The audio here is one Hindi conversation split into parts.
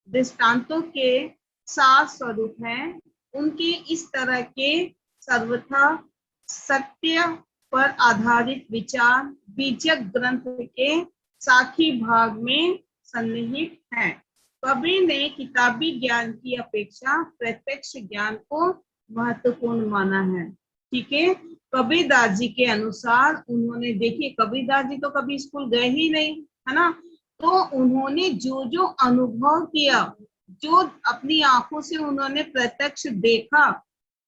दृष्टांतों के सार स्वरूप हैं। उनके इस तरह के सर्वथा सत्य पर आधारित विचार बीजक ग्रंथ के साखी भाग में सन्निहित है। कबीर ने किताबी ज्ञान की अपेक्षा प्रत्यक्ष ज्ञान को महत्वपूर्ण माना है। ठीक है, कबीरदास जी के अनुसार उन्होंने, देखिए कबीरदास जी तो कभी स्कूल गए ही नहीं, है ना, तो उन्होंने जो जो अनुभव किया, जो अपनी आंखों से उन्होंने प्रत्यक्ष देखा,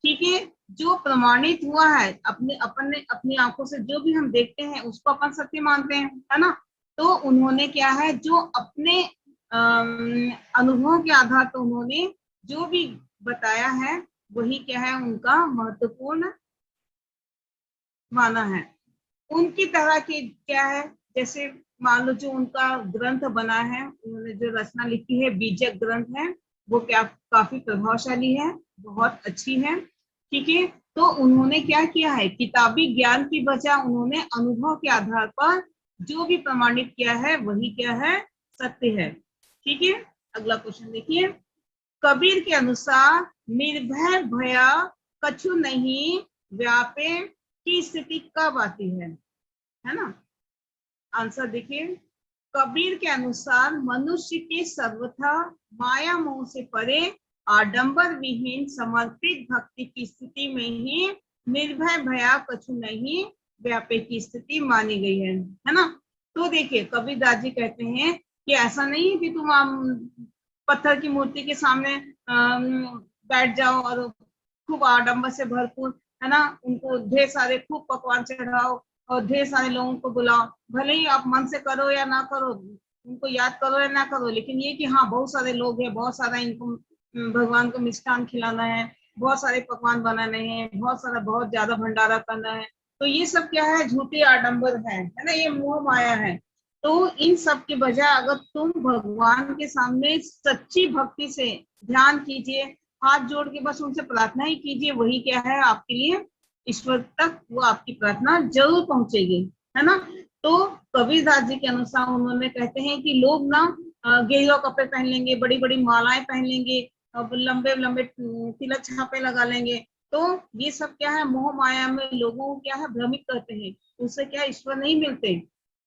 ठीक है, जो प्रमाणित हुआ है अपनी आंखों से, जो भी हम देखते हैं उसको अपन सत्य मानते हैं, है ना। तो उन्होंने क्या है, जो अपने अनुभव के आधार पर उन्होंने जो भी बताया है वही क्या है, उनका महत्वपूर्ण माना है। उनकी तरह के क्या है, जैसे मान लो जो उनका ग्रंथ बना है, उन्होंने जो रचना लिखी है बीजक ग्रंथ है, वो क्या काफी प्रभावशाली है, बहुत अच्छी है। ठीक है, तो उन्होंने क्या किया है, किताबी ज्ञान की बजाय उन्होंने अनुभव के आधार पर जो भी प्रमाणित किया है वही क्या है, सत्य है। ठीक है, अगला क्वेश्चन देखिए। कबीर के अनुसार निर्भय भया कछु नहीं व्यापे की स्थिति कब आती है ना। आंसर देखिए, कबीर के अनुसार मनुष्य के सर्वथा माया मोह से परे आडंबर विहीन समर्पित भक्ति की स्थिति में ही निर्भय भया कछु नहीं व्यापे की स्थिति मानी गई है ना। तो देखिए कबीरदास जी कहते हैं कि ऐसा नहीं है कि तुम पत्थर की मूर्ति के सामने बैठ जाओ और खूब आडंबर से भरपूर, है ना, उनको ढेर सारे खूब पकवान चढ़ाओ और ढेर सारे लोगों को बुलाओ, भले ही आप मन से करो या ना करो, उनको याद करो या ना करो, लेकिन ये कि हाँ बहुत सारे लोग हैं, बहुत सारा इनको भगवान को मिष्ठान खिलाना है, बहुत सारे पकवान बनाने हैं, बहुत सारा बहुत ज्यादा भंडारा करना है, तो ये सब क्या है, झूठे आडंबर है ना, ये मोह माया है। तो इन सब के बजाय अगर तुम भगवान के सामने सच्ची भक्ति से ध्यान कीजिए, हाथ जोड़ के बस उनसे प्रार्थना ही कीजिए, वही क्या है आपके लिए ईश्वर तक वो आपकी प्रार्थना जरूर पहुंचेगी, है ना। तो कबीरदास जी के अनुसार उन्होंने कहते हैं कि लोग ना गेरुआ कपड़े पहन लेंगे, बड़ी बड़ी मालाएं पहन लेंगे, लंबे लंबे तिलक छापे लगा लेंगे, तो ये सब क्या है, मोह माया में लोगों को क्या है भ्रमित करते हैं, उससे क्या ईश्वर नहीं मिलते,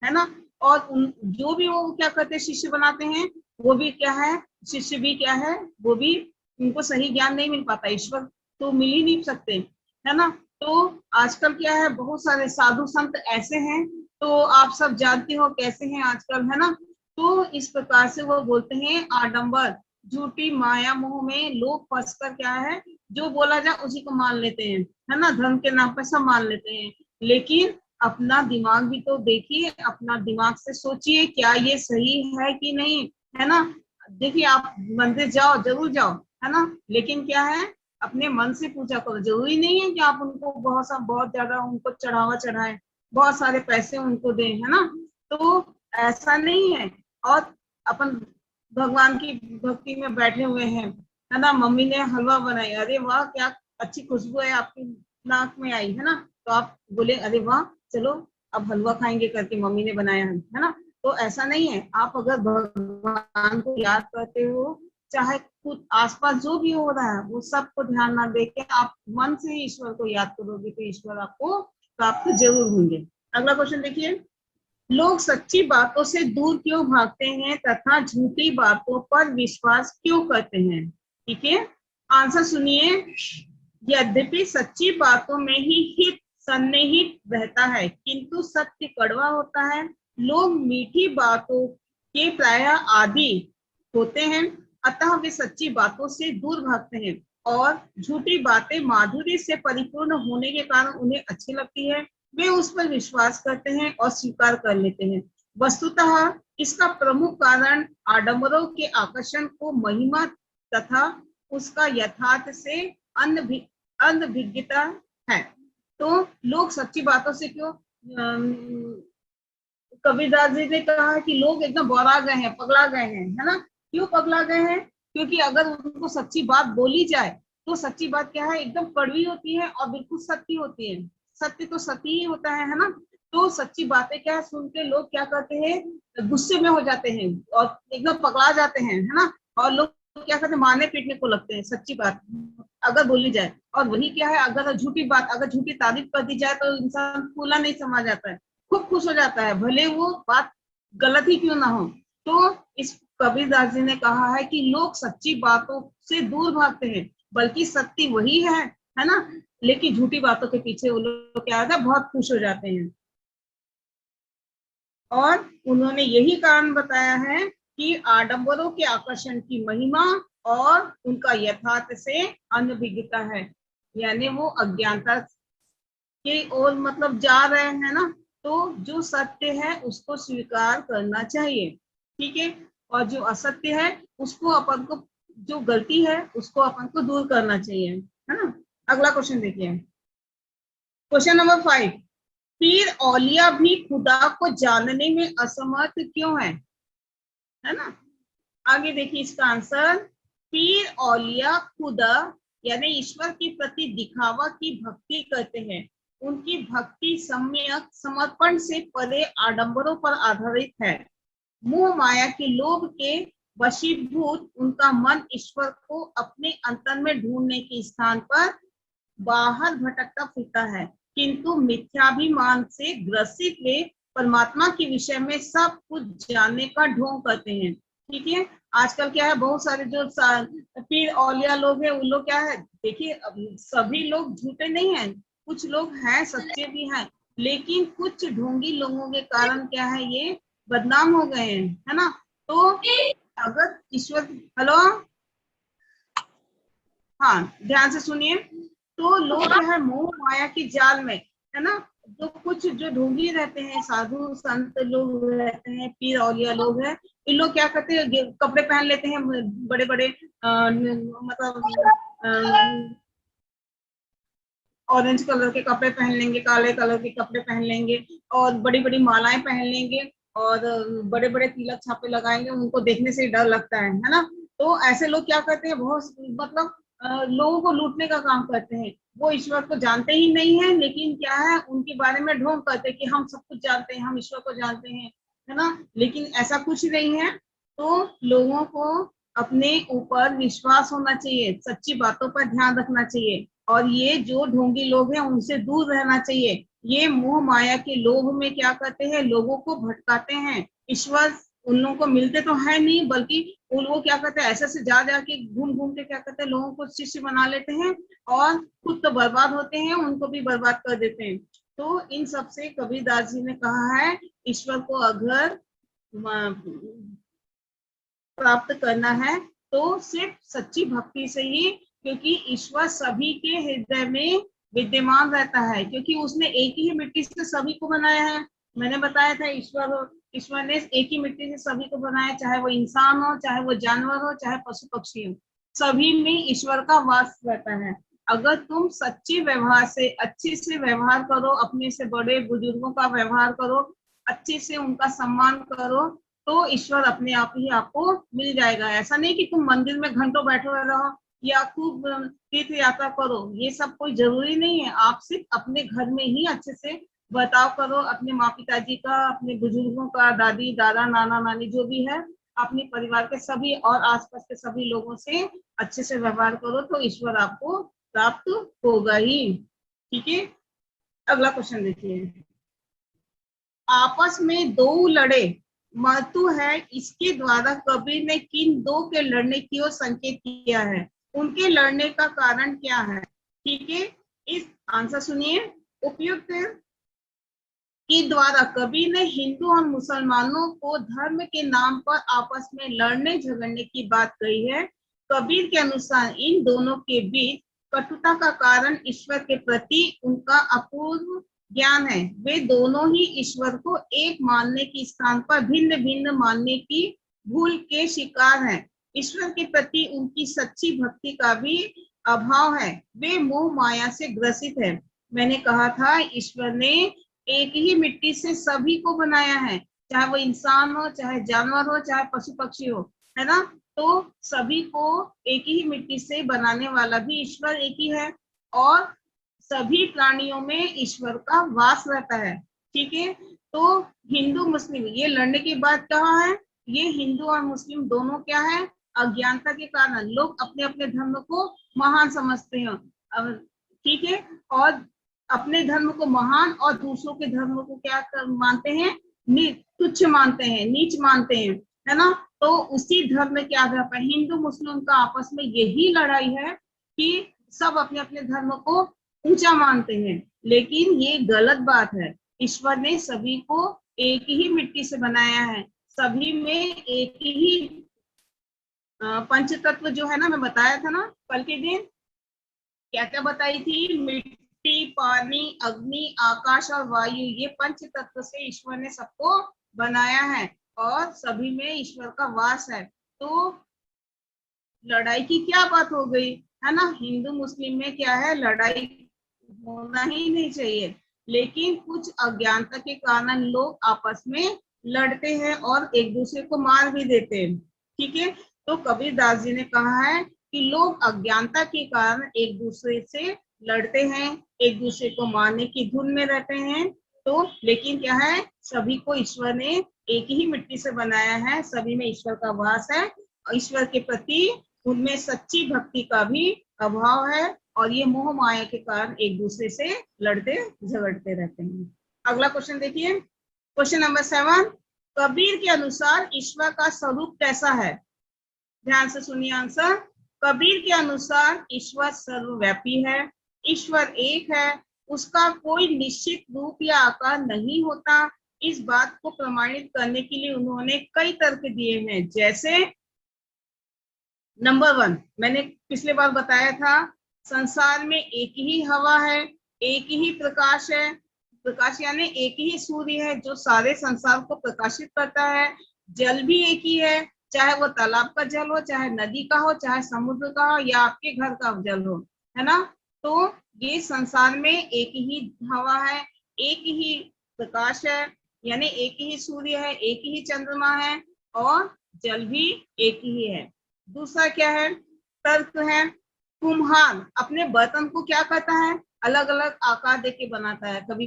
है ना। और जो भी वो क्या करते हैं, शिष्य बनाते हैं, वो भी क्या है, शिष्य भी क्या है, वो भी उनको सही ज्ञान नहीं मिल पाता, ईश्वर तो मिल ही नहीं सकते, है ना। तो आजकल क्या है, बहुत सारे साधु संत ऐसे हैं, तो आप सब जानते हो कैसे हैं आजकल, है ना। तो इस प्रकार से वो बोलते हैं आडंबर झूठी माया मोह में लोग फंसकर क्या है, जो बोला जाए उसी को मान लेते हैं, है ना, धर्म के नाम पर सब मान लेते हैं, लेकिन अपना दिमाग भी तो देखिए, अपना दिमाग से सोचिए क्या ये सही है कि नहीं, है ना। देखिए आप मंदिर जाओ, जरूर जाओ, है ना, लेकिन क्या है, अपने मन से पूजा करो, जरूरी नहीं है कि आप उनको बहुत ज्यादा उनको चढ़ावा चढ़ाएं, बहुत सारे पैसे उनको दें, है ना। तो ऐसा नहीं है। और अपन भगवान की भक्ति में बैठे हुए हैं, है ना, मम्मी ने हलवा बनाई, अरे वाह क्या अच्छी खुशबू है आपकी नाक में आई, है ना, तो आप बोले अरे वाह चलो अब हलवा खाएंगे करके मम्मी ने बनाया है ना। तो ऐसा नहीं है, आप अगर भगवान को याद करते हो, चाहे खुद आसपास जो भी हो रहा है वो सबको ध्यान ना देके आप मन से ही ईश्वर को याद करोगे तो ईश्वर आपको प्राप्त जरूर होंगे। अगला क्वेश्चन देखिए, लोग सच्ची बातों से दूर क्यों भागते हैं तथा झूठी बातों पर विश्वास क्यों करते हैं। ठीक है, आंसर सुनिए। यद्यपि सच्ची बातों में ही हित सन्निहित रहता है किंतु सत्य कड़वा होता है। लोग मीठी बातों के प्राय आदी होते हैं, अतः वे सच्ची बातों से दूर भागते हैं और झूठी बातें माधुर्य से परिपूर्ण होने के कारण उन्हें अच्छी लगती है, वे उस पर विश्वास करते हैं और स्वीकार कर लेते हैं। वस्तुतः इसका प्रमुख कारण आडंबरों के आकर्षण को महिमा तथा उसका यथार्थ से अनभिज्ञता है। तो लोग सच्ची बातों से क्यों, कबीरदास जी ने कहा कि लोग एकदम बौरा गए हैं, पगला गए हैं, है ना। क्यों पगला गए हैं, क्योंकि अगर उनको सच्ची बात बोली जाए तो सच्ची बात क्या है, एकदम कड़वी होती है और बिल्कुल सत्य होती है, सत्य तो सत्य ही होता है ना। तो सच्ची बातें क्या है, सुन के लोग क्या करते हैं, गुस्से में हो जाते हैं और एकदम पगला जाते हैं, है ना। और लोग क्या करते हैं, मारने पीटने को लगते हैं सच्ची बात अगर बोली जाए। और वही क्या है, अगर झूठी बात, अगर झूठी तारीफ कर दी जाए तो इंसान फूला नहीं समा जाता है, खूब खुश हो जाता है, भले वो बात गलत ही क्यों ना हो। तो इस कबीरदास जी ने कहा है कि लोग सच्ची बातों से दूर भागते हैं, बल्कि सत्य वही है ना, लेकिन झूठी बातों के पीछे वो लोग क्या होता है, बहुत खुश हो जाते हैं। और उन्होंने यही कारण बताया है कि आडंबरों के आकर्षण की महिमा और उनका यथार्थ से अनभिज्ञता है, यानी वो अज्ञानता के ओर मतलब जा रहे हैं ना। तो जो सत्य है उसको स्वीकार करना चाहिए, ठीक है, और जो असत्य है उसको अपन को, जो गलती है उसको अपन को दूर करना चाहिए, है ना। अगला क्वेश्चन देखिए, क्वेश्चन नंबर 5, पीर औलिया भी खुदा को जानने में असमर्थ क्यों है ना। आगे देखिए इसका आंसर, पीर औलिया खुदा यानी ईश्वर के प्रति दिखावा की भक्ति करते हैं, उनकी भक्ति सम्यक समर्पण से परे आडंबरों पर आधारित है। मोह माया के लोभ के वशीभूत उनका मन ईश्वर को अपने अंतर में ढूंढने के स्थान पर बाहर भटकता फिरता है, किंतु मिथ्याभिमान से ग्रसित वे परमात्मा के विषय में सब कुछ जानने का ढोंग करते हैं, ठीक है। आजकल क्या है, बहुत सारे जो पीर औलिया लोग हैं, उन लोग क्या है, देखिए सभी लोग झूठे नहीं हैं, कुछ लोग हैं सच्चे भी हैं, लेकिन कुछ ढोंगी लोगों के कारण क्या है, ये बदनाम हो गए हैं, है ना। तो अगर ईश्वर, हेलो, हाँ ध्यान से सुनिए, तो लोग क्या है, मोह माया की जाल में, है ना, जो कुछ जो ढोंगी रहते हैं, साधु संत लोग रहते हैं, पीर औलिया लोग हैं, इन लोग क्या करते हैं, कपड़े पहन लेते हैं बड़े बड़े, मतलब ऑरेंज कलर के कपड़े पहन लेंगे, काले कलर के कपड़े पहन लेंगे, और बड़ी बड़ी मालाएं पहन लेंगे, और बड़े बड़े तिलक छापे लगाएंगे, उनको देखने से डर लगता है ना। तो ऐसे लोग क्या करते हैं, बहुत मतलब लोगों को लूटने का काम करते हैं। वो ईश्वर को जानते ही नहीं है, लेकिन क्या है, उनके बारे में ढोंग करते हैं कि हम सब कुछ जानते हैं, हम ईश्वर को जानते हैं, है ना, लेकिन ऐसा कुछ नहीं है। तो लोगों को अपने ऊपर विश्वास होना चाहिए, सच्ची बातों पर ध्यान रखना चाहिए, और ये जो ढोंगी लोग हैं उनसे दूर रहना चाहिए। ये मोह माया के लोभ में क्या करते हैं, लोगों को भटकाते हैं, ईश्वर उन लोगों को मिलते तो है नहीं, बल्कि उन लोग क्या करते हैं, ऐसे से जा जाके घूम घूम के क्या करते हैं, लोगों को शिष्य बना लेते हैं, और खुद तो बर्बाद होते हैं, उनको भी बर्बाद कर देते हैं। तो इन सबसे कबीरदास जी ने कहा है, ईश्वर को अगर प्राप्त करना है तो सिर्फ सच्ची भक्ति से ही, क्योंकि ईश्वर सभी के हृदय में विद्यमान रहता है, क्योंकि उसने एक ही मिट्टी से सभी को बनाया है। मैंने बताया था, ईश्वर ने एक ही मिट्टी से सभी को बनाया, चाहे वो इंसान हो, चाहे वो जानवर हो, चाहे पशु पक्षी हो, सभी में ईश्वर का वास रहता है। अगर तुम सच्चे व्यवहार से, अच्छे से व्यवहार करो, अपने से बड़े बुजुर्गों का व्यवहार करो, अच्छे से उनका सम्मान करो, तो ईश्वर अपने आप ही आपको मिल जाएगा। ऐसा नहीं कि तुम मंदिर में घंटों बैठे रहो या खूब तीर्थ यात्रा करो, ये सब कोई जरूरी नहीं है। आप सिर्फ अपने घर में ही अच्छे से बर्ताव करो, अपने माँ पिताजी का, अपने बुजुर्गों का, दादी दादा नाना नानी जो भी है, अपने परिवार के सभी और आसपास के सभी लोगों से अच्छे से व्यवहार करो, तो ईश्वर आपको प्राप्त होगा ही, ठीक है। अगला क्वेश्चन देखिए, आपस में दो लड़े मृत्यु है, इसके द्वारा कबीर ने किन दो के लड़ने की ओर संकेत किया है, उनके लड़ने का कारण क्या है, ठीक है। इस आंसर सुनिए, उपयुक्त के द्वारा कबीर ने हिंदू और मुसलमानों को धर्म के नाम पर आपस में लड़ने झगड़ने की बात कही है। कबीर के अनुसार इन दोनों के बीच कटुता का कारण ईश्वर के प्रति उनका अपूर्व ज्ञान है। वे दोनों ही ईश्वर को एक मानने के स्थान पर भिन्न भिन्न मानने की भूल के शिकार हैं। ईश्वर के प्रति उनकी सच्ची भक्ति का भी अभाव है, वे मोह माया से ग्रसित है। मैंने कहा था, ईश्वर ने एक ही मिट्टी से सभी को बनाया है, चाहे वो इंसान हो, चाहे जानवर हो, चाहे पशु पक्षी हो, है ना। तो सभी को एक ही मिट्टी से बनाने वाला भी ईश्वर एक ही है, और सभी प्राणियों में ईश्वर का वास रहता है, ठीक है। तो हिंदू मुस्लिम ये लड़ने की बात कहा है, ये हिंदू और मुस्लिम दोनों क्या है, अज्ञानता के कारण लोग अपने अपने धर्म को महान समझते हैं, ठीक है, और अपने धर्म को महान और दूसरों के धर्म को क्या मानते हैं, तुच्छ मानते हैं, नीच मानते हैं, है ना। तो उसी धर्म में क्या है, हिंदू मुस्लिम का आपस में यही लड़ाई है कि सब अपने अपने धर्म को ऊंचा मानते हैं, लेकिन ये गलत बात है। ईश्वर ने सभी को एक ही मिट्टी से बनाया है, सभी में एक ही पंच तत्व जो है ना, मैं बताया था ना कल के दिन, क्या क्या बताई थी, मिट्टी, पानी, अग्नि, आकाश और वायु, ये पंच तत्व से ईश्वर ने सबको बनाया है और सभी में ईश्वर का वास है। तो लड़ाई की क्या बात हो गई, है ना। हिंदू मुस्लिम में क्या है, लड़ाई होना ही नहीं चाहिए, लेकिन कुछ अज्ञानता के कारण लोग आपस में लड़ते हैं और एक दूसरे को मार भी देते हैं, ठीक है। तो कबीरदास जी ने कहा है कि लोग अज्ञानता के कारण एक दूसरे से लड़ते हैं, एक दूसरे को मारने की धुन में रहते हैं। तो लेकिन क्या है, सभी को ईश्वर ने एक ही मिट्टी से बनाया है, सभी में ईश्वर का वास है, ईश्वर के प्रति उनमें सच्ची भक्ति का भी अभाव है, और ये मोह माया के कारण एक दूसरे से लड़ते झगड़ते रहते हैं। अगला क्वेश्चन देखिए, क्वेश्चन नंबर 7, कबीर के अनुसार ईश्वर का स्वरूप कैसा है। ध्यान से सुनिए आंसर। कबीर के अनुसार ईश्वर सर्वव्यापी है, ईश्वर एक है, उसका कोई निश्चित रूप या आकार नहीं होता। इस बात को प्रमाणित करने के लिए उन्होंने कई तर्क दिए हैं, जैसे नंबर 1, मैंने पिछले बार बताया था, संसार में एक ही हवा है, एक ही प्रकाश है, प्रकाश यानी एक ही सूर्य है जो सारे संसार को प्रकाशित करता है। जल भी एक ही है, चाहे वो तालाब का जल हो, चाहे नदी का हो, चाहे समुद्र का हो, या आपके घर का जल हो, है ना। तो ये संसार में एक ही हवा है, एक ही प्रकाश है, यानी एक ही सूर्य है, एक ही चंद्रमा है, और जल भी एक ही है। दूसरा क्या है, तर्क है, कुम्हार अपने बर्तन को क्या करता है, अलग अलग आकार देके बनाता है, कभी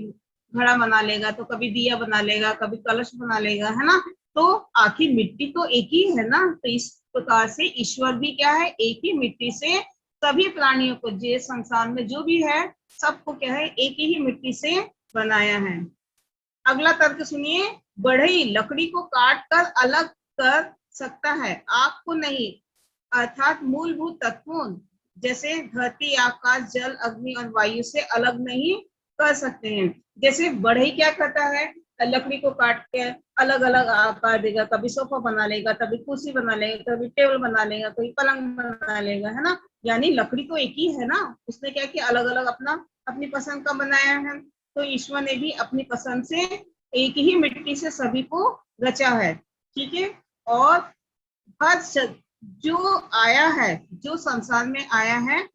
घड़ा बना लेगा, तो कभी दिया बना लेगा, कभी कलश बना लेगा, है ना। तो आखिर मिट्टी तो एक ही है ना। तो इस प्रकार से ईश्वर भी क्या है, एक ही मिट्टी से सभी प्राणियों को, जो संसार में जो भी है, सबको क्या है, एक ही मिट्टी से बनाया है। अगला तर्क सुनिए, बढ़ई लकड़ी को काट कर अलग कर सकता है, आग को नहीं, अर्थात मूलभूत तत्वों जैसे धरती, आकाश, जल, अग्नि और वायु से अलग नहीं कर सकते हैं। जैसे बढ़ई क्या करता है, लकड़ी को काट के अलग अलग आकार देगा, कभी सोफा बना लेगा, कभी कुर्सी बना लेगा, कभी टेबल बना लेगा, कभी पलंग बना लेगा, है ना। यानी लकड़ी तो एक ही है ना, उसने क्या किया, अलग अलग अपना अपनी पसंद का बनाया है। तो ईश्वर ने भी अपनी पसंद से एक ही मिट्टी से सभी को रचा है, ठीक है। और हर जो आया है, जो संसार में आया है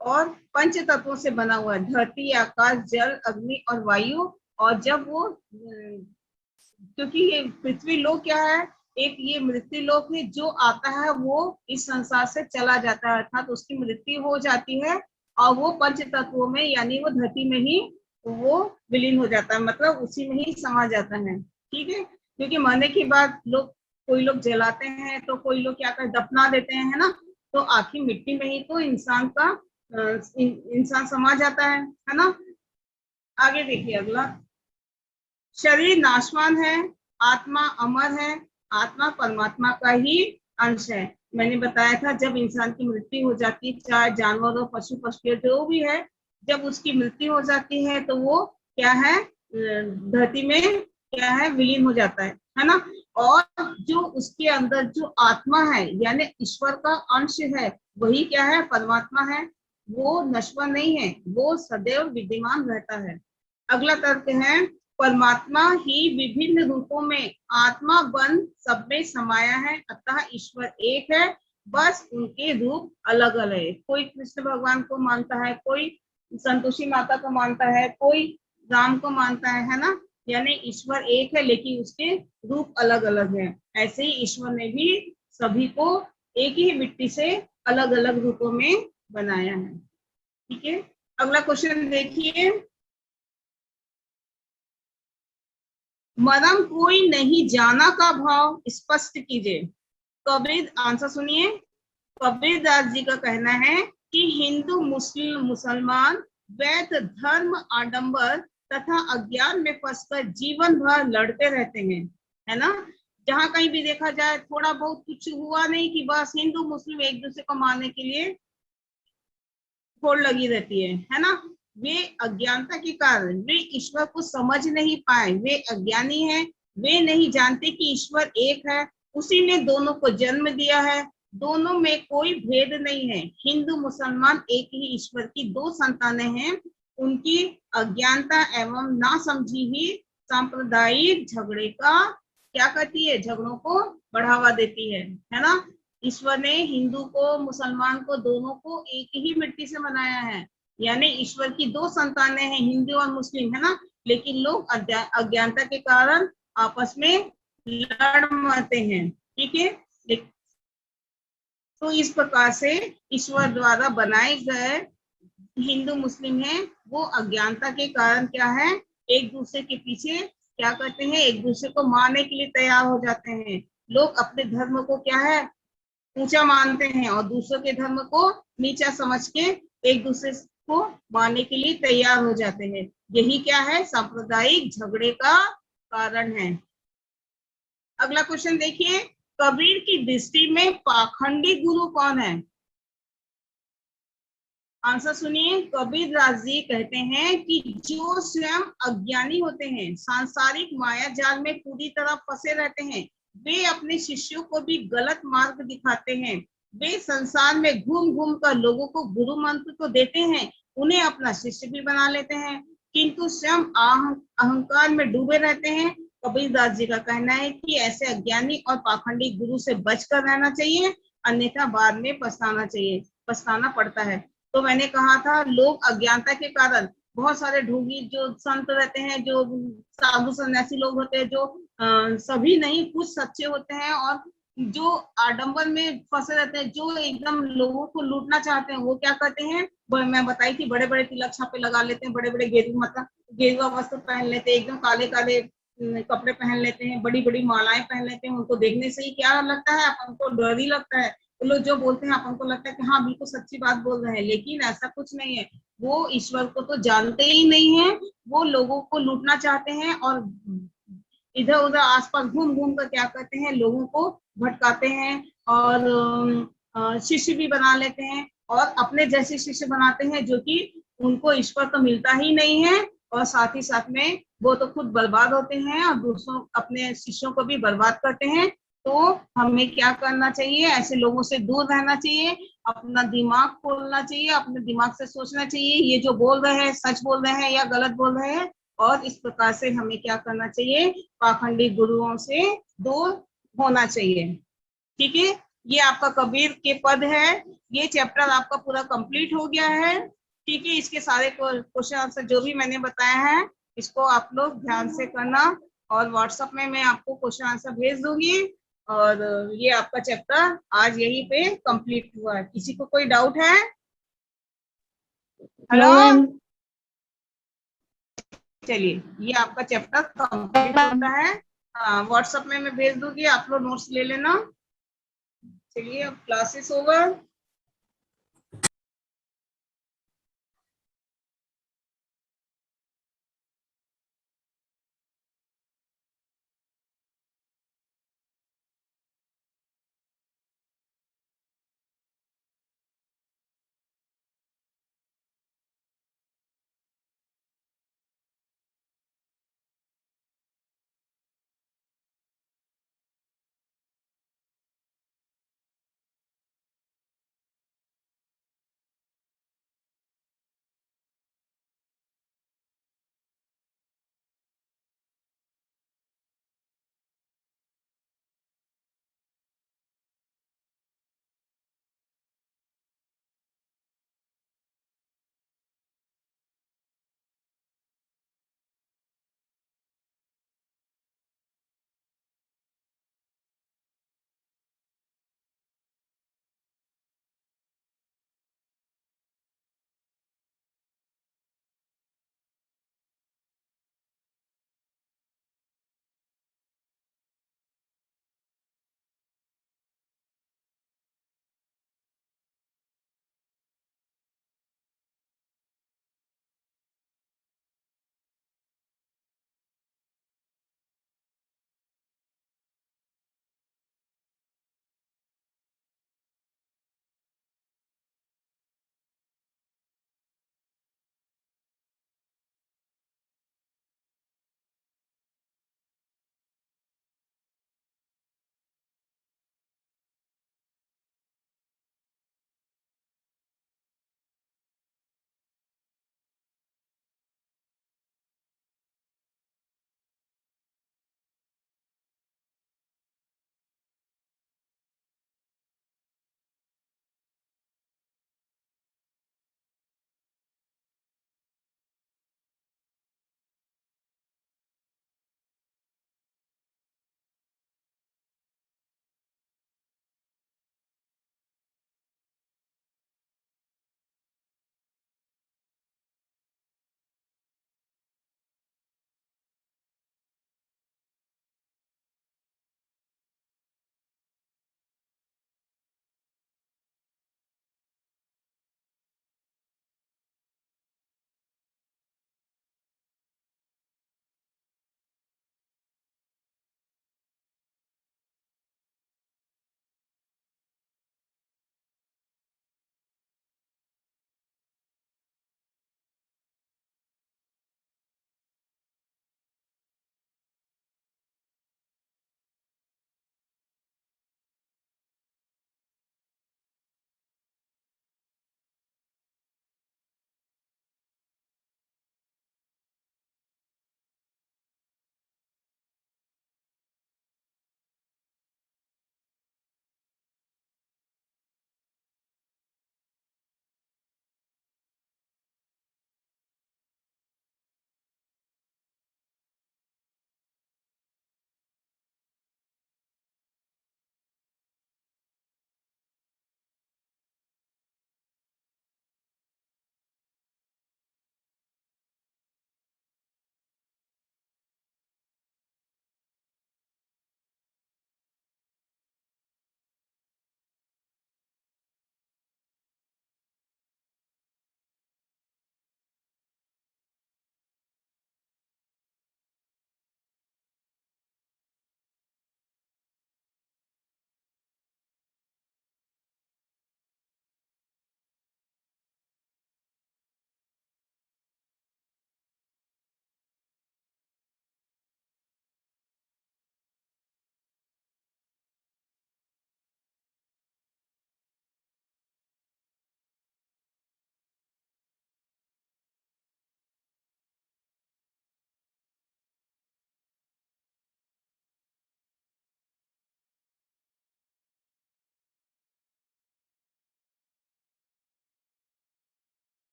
और पंच तत्वों से बना हुआ है, धरती, आकाश, जल, अग्नि और वायु। और जब वो, क्योंकि ये पृथ्वी लोक क्या है, एक ये मृत्यु लोक है, जो आता है वो इस संसार से चला जाता है, अर्थात उसकी मृत्यु हो जाती है, और वो पंच तत्वों में यानी वो धरती में ही वो विलीन हो जाता है, मतलब उसी में ही समा जाता है, ठीक है। क्योंकि मरने के बाद लोग, कोई लोग जलाते हैं, तो कोई लोग क्या कर दफना देते हैं, है ना। तो आखिर मिट्टी में ही तो इंसान का इंसान समा जाता है ना। आगे देखिए अगला, शरीर नाशवान है, आत्मा अमर है, आत्मा परमात्मा का ही अंश है। मैंने बताया था, जब इंसान की मृत्यु हो जाती है, चाहे जानवर हो, पशु पक्षी जो भी है, जब उसकी मृत्यु हो जाती है तो वो क्या है, धरती में क्या है, विलीन हो जाता है ना। और जो उसके अंदर जो आत्मा है, यानी ईश्वर का अंश है, वही क्या है, परमात्मा है, वो नश्वर नहीं है, वो सदैव विद्यमान रहता है। अगला तर्क है, परमात्मा ही विभिन्न रूपों में आत्मा बन सब में समाया है, अतः ईश्वर एक है, बस उनके रूप अलग अलग है। कोई कृष्ण भगवान को मानता है, कोई संतोषी माता को मानता है, कोई राम को मानता है ना। यानी ईश्वर एक है, लेकिन उसके रूप अलग अलग है। ऐसे ही ईश्वर ने भी सभी को एक ही मिट्टी से अलग अलग रूपों में बनाया है, ठीक है। अगला क्वेश्चन देखिए, मरम कोई नहीं जाना का भाव स्पष्ट कीजिए। कबीर, आंसर सुनिए, कबीरदास जी का कहना है कि हिंदू मुस्लिम मुसलमान वैध धर्म आडंबर तथा अज्ञान में फंसकर जीवन भर लड़ते रहते हैं, है ना। जहां कहीं भी देखा जाए थोड़ा बहुत कुछ हुआ नहीं कि बस हिंदू मुस्लिम एक दूसरे को मारने के लिए होड़ लगी रहती है ना। वे अज्ञानता के कारण वे ईश्वर को समझ नहीं पाए, वे अज्ञानी हैं, वे नहीं जानते कि ईश्वर एक है, उसी ने दोनों को जन्म दिया है, दोनों में कोई भेद नहीं है। हिंदू मुसलमान एक ही ईश्वर की दो संतानें हैं। उनकी अज्ञानता एवं नासमझी ही सांप्रदायिक झगड़े का क्या करती है, झगड़ों को बढ़ावा देती है ना। ईश्वर ने हिंदू को मुसलमान को दोनों को एक ही मिट्टी से बनाया है, यानी ईश्वर की दो संतानें हैं, हिंदू और मुस्लिम, है ना। लेकिन लोग अज्ञानता के कारण आपस में लड़ मरते हैं, ठीक है। तो इस प्रकार से ईश्वर द्वारा बनाए गए हिंदू मुस्लिम है, वो अज्ञानता के कारण क्या है, एक दूसरे के पीछे क्या करते हैं, एक दूसरे को मारने के लिए तैयार हो जाते हैं। लोग अपने धर्म को क्या है, ऊंचा मानते हैं और दूसरों के धर्म को नीचा समझ के एक दूसरे को मारने के लिए तैयार हो जाते हैं। यही क्या है, सांप्रदायिक झगड़े का कारण है। अगला क्वेश्चन देखिए, कबीर की दृष्टि में पाखंडी गुरु कौन है? आंसर सुनिए, कबीरदास जी कहते हैं कि जो स्वयं अज्ञानी होते हैं, सांसारिक माया जाल में पूरी तरह फंसे रहते हैं, वे अपने शिष्यों को भी गलत मार्ग दिखाते हैं। वे संसार में घूम घूम कर लोगों को गुरु मंत्र तो देते हैं, उन्हें अपना शिष्य भी बना लेते हैं, किंतु स्वयं अहंकार में डूबे रहते हैं। कबीरदास जी का कहना है कि ऐसे अज्ञानी और पाखंडी गुरु से बचकर रहना चाहिए, अन्यथा बाद में पछताना पड़ता है। तो मैंने कहा था, लोग अज्ञानता के कारण, बहुत सारे ढोंगी जो संत रहते हैं, जो साधु सन्यासी लोग होते हैं, जो सभी नहीं कुछ सच्चे होते हैं और जो आडंबर में फंसे रहते हैं, जो एकदम लोगों को लूटना चाहते हैं, वो क्या करते हैं, मैं बताई थी, बड़े बड़े तिलक छापे लगा लेते हैं, बड़े बड़े गेरुआ वस्त्र पहन लेते हैं, एकदम काले काले कपड़े पहन लेते हैं, बड़ी बड़ी मालाएं पहन लेते हैं। उनको देखने से ही क्या लगता है, अपन को डर ही लगता है। तो लोग जो बोलते हैं अपन को लगता है कि हाँ बिल्कुल सच्ची बात बोल रहे हैं, लेकिन ऐसा कुछ नहीं है। वो ईश्वर को तो जानते ही नहीं है, वो लोगों को लूटना चाहते हैं और इधर उधर आसपास घूम घूम कर क्या करते हैं, लोगों को भटकाते हैं और शिष्य भी बना लेते हैं और अपने जैसे शिष्य बनाते हैं, जो कि उनको ईश्वर तो मिलता ही नहीं है और साथ ही साथ में वो तो खुद बर्बाद होते हैं और दूसरों अपने शिष्यों को भी बर्बाद करते हैं। तो हमें क्या करना चाहिए, ऐसे लोगों से दूर रहना चाहिए, अपना दिमाग खोलना चाहिए, अपने दिमाग से सोचना चाहिए, ये जो बोल रहे हैं सच बोल रहे हैं या गलत बोल रहे हैं। और इस प्रकार से हमें क्या करना चाहिए, पाखंडी गुरुओं से दूर होना चाहिए, ठीक है। ये आपका कबीर के पद है, ये चैप्टर आपका पूरा कंप्लीट हो गया है, ठीक है। इसके सारे क्वेश्चन आंसर जो भी मैंने बताया है, इसको आप लोग ध्यान से करना और व्हाट्सएप में मैं आपको क्वेश्चन आंसर भेज दूंगी। और ये आपका चैप्टर आज यहीं पे कंप्लीट हुआ है। किसी को कोई डाउट है? हेलो, चलिए, ये आपका चैप्टर कंप्लीट होता है। व्हाट्सएप में मैं भेज दूंगी, आप लोग नोट्स ले लेना। चलिए, अब क्लासेस ओवर।